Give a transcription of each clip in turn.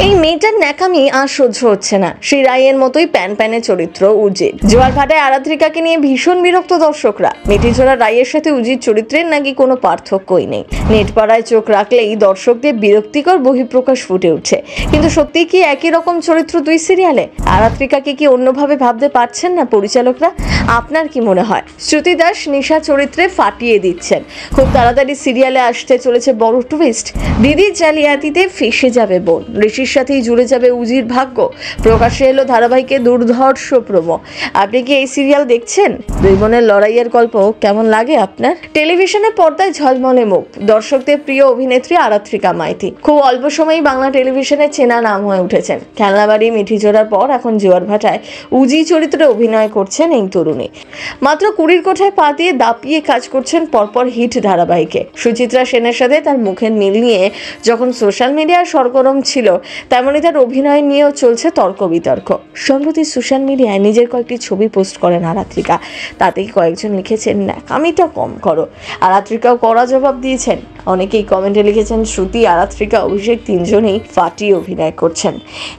এই মেয়েটার ন্যাকামি আর সহ্য হচ্ছে না। সেই রায়ের মতোই প্যান প্যানে চরিত্র উজির। জোয়ার ভাটায় আরাত্রিকাকে নিয়ে ভীষণ বিরক্ত দর্শকরা। মিঠিঝোড়া রায়ের সাথে উজির চরিত্রের নাকি কোনো পার্থক্যই নেই। নেটপাড়ায় চোখ রাখলেই দর্শকদের বিরক্তিকর বহিঃপ্রকাশ ফুটে উঠছে। কিন্তু সত্যি কি একই রকম চরিত্র দুই সিরিয়ালে? আরাত্রিকাকে কি অন্যভাবে ভাবতে পারছেন না পরিচালকরা? আপনার কি মনে হয়? শ্রুতি দাস নিশা চরিত্রে ফাটিয়ে দিচ্ছেন। খুব তাড়াতাড়ি সিরিয়ালে আসতে চলেছে বড় টুইস্ট। দিদির জালিয়াতিতে ফেসে যাবে বোন, ঋষির সাথেই জুড়ে যাবে উজির ভাগ্য। প্রকাশ্যে এলো ধারাবাহিকে দুর্ধর্ষ প্রোমো। আপনি কি এই সিরিয়াল দেখছেন? দুই বোনের লড়াইয়ের গল্প কেমন লাগে আপনার? টেলিভিশনের পর্দায় ঝলমলে মুখ, দর্শকদের প্রিয় অভিনেত্রী আরাত্রিকা মাইতি খুব অল্প সময়ই বাংলা টেলিভিশনে চেনা নাম হয়ে উঠেছেন। খেলনাবাড়ি, মিঠিঝোড়ার পর এখন জোয়ার ভাটায় উজি চরিত্রে অভিনয় করছেন এই তরুণী। মাত্র 20 কোঠায় পা দিয়ে দাপিয়ে কাজ করছেন পরপর হিট ধারাবাহিকে। সুচিত্রা সেনের সাথে তার মুখের মিল নিয়ে যখন সোশ্যাল মিডিয়া সরগরম ছিল, তেমনি তার অভিনয় নিয়েও চলছে তর্ক বিতর্ক। সম্প্রতি সোশ্যাল মিডিয়ায় নিজের কয়েকটি ছবি পোস্ট করেন আরাত্রিকা। তাতেই কয়েকজন লিখেছেন, ন্যাকামিটা কম করো। আরাত্রিকাও কড়া জবাব দিয়েছেন। অনেকেই কমেন্টে লিখেছেন, শ্রুতি, আরাত্রিকা, অভিষেক তিনজনেই ফাটিয়ে অভিনয় করছেন।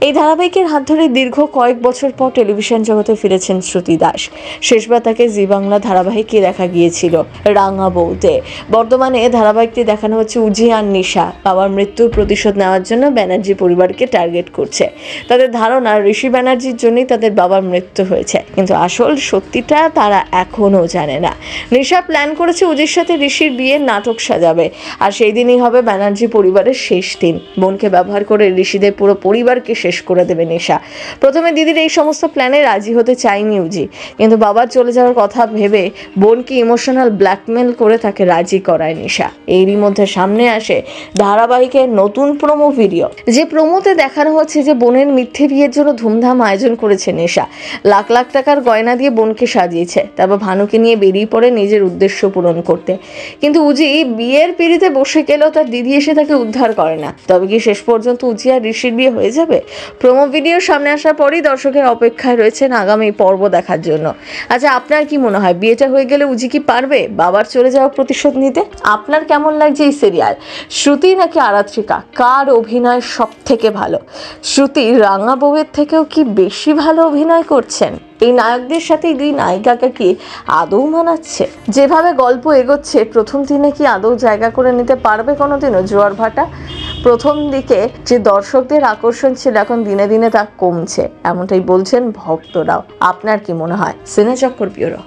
এই ধারাবাহিকের হাত ধরে দীর্ঘ কয়েক বছর পর টেলিভিশন জগতে ফিরেছেন শ্রুতি দাস। শেষবার তাকে জি বাংলা ধারাবাহিকে দেখা গিয়েছিল রাঙা বউতে। বর্তমানে ধারাবাহিকটি দেখানো হচ্ছে উজি আর নিশা বাবার মৃত্যুর প্রতিশোধ নেওয়ার জন্য ব্যানার্জি পরিবারকে টার্গেট করছে। তাদের ধারণা ঋষি ব্যানার্জির জন্যই তাদের বাবার মৃত্যু হয়েছে, কিন্তু আসল সত্যিটা তারা এখনো জানে না। নিশা প্ল্যান করেছে উজির সাথে ঋষির বিয়ের নাটক সাজাবে, আর সেই দিনই হবে ব্যানার্জি পরিবারের শেষ দিন। বোনকে ব্যবহার করে ঋষিদের পুরো পরিবারকে শেষ করে দেবে নিশা। প্রথমে দিদির এই সমস্ত প্ল্যানে রাজি হতে চায়নি উজি, কিন্তু বাবার চলে যাওয়ার কথা ভেবে বোনকে ইমোশনাল ব্ল্যাকমেল করে তাকে রাজি করায় নিশা। এরই মধ্যে সামনে আসে ধারাবাহিকের নতুন প্রোমো ভিডিও। যে প্রোমোতে দেখানো হচ্ছে যে বোনের মিথ্যে বিয়ের জন্য ধুমধাম আয়োজন করেছে নিশা। লাখ লাখ টাকার গয়না দিয়ে বোনকে সাজিয়েছে, তারপর ভানুকে নিয়ে বেরিয়ে পড়ে নিজের উদ্দেশ্য পূরণ করতে। কিন্তু উজি বিয়ের পিড়িতে বসে গেলেও তার দিদি এসে তাকে উদ্ধার করে না। তবে কি শেষ পর্যন্ত উজি আর ঋষির বিয়ে হয়ে যাবে? প্রোমো ভিডিও সামনে আসার পরই দর্শকের অপেক্ষায় রয়েছেন আগামী পর্ব দেখার জন্য। আচ্ছা, আপনার কি মনে হয়, বিয়েটা হয়ে গেলে উজি কি পারবে বাবার চলে যাওয়ার প্রতিশোধ নিতে? আপনার কেমন লাগছে এই সিরিয়াল? শ্রুতি নাকি আরাত্রিকা, কার অভিনয় সব থেকে ভালো? শ্রুতি রাঙা বউয়ের থেকেও কি বেশি ভালো অভিনয় করছেন? এই নায়কদের সাথে এই দুই নায়িকাকে কি আদৌ মানাচ্ছে? যেভাবে গল্প এগোচ্ছে, প্রথম দিনে কি আদৌ জায়গা করে নিতে পারবে কোনোদিনও জোয়ার ভাটা? প্রথম দিকে যে দর্শকদের আকর্ষণ ছিল, এখন দিনে দিনে তা কমছে, এমনটাই বলছেন ভক্তরাও। আপনার কি মনে হয়? সিনেচক্কর ব্যুরো।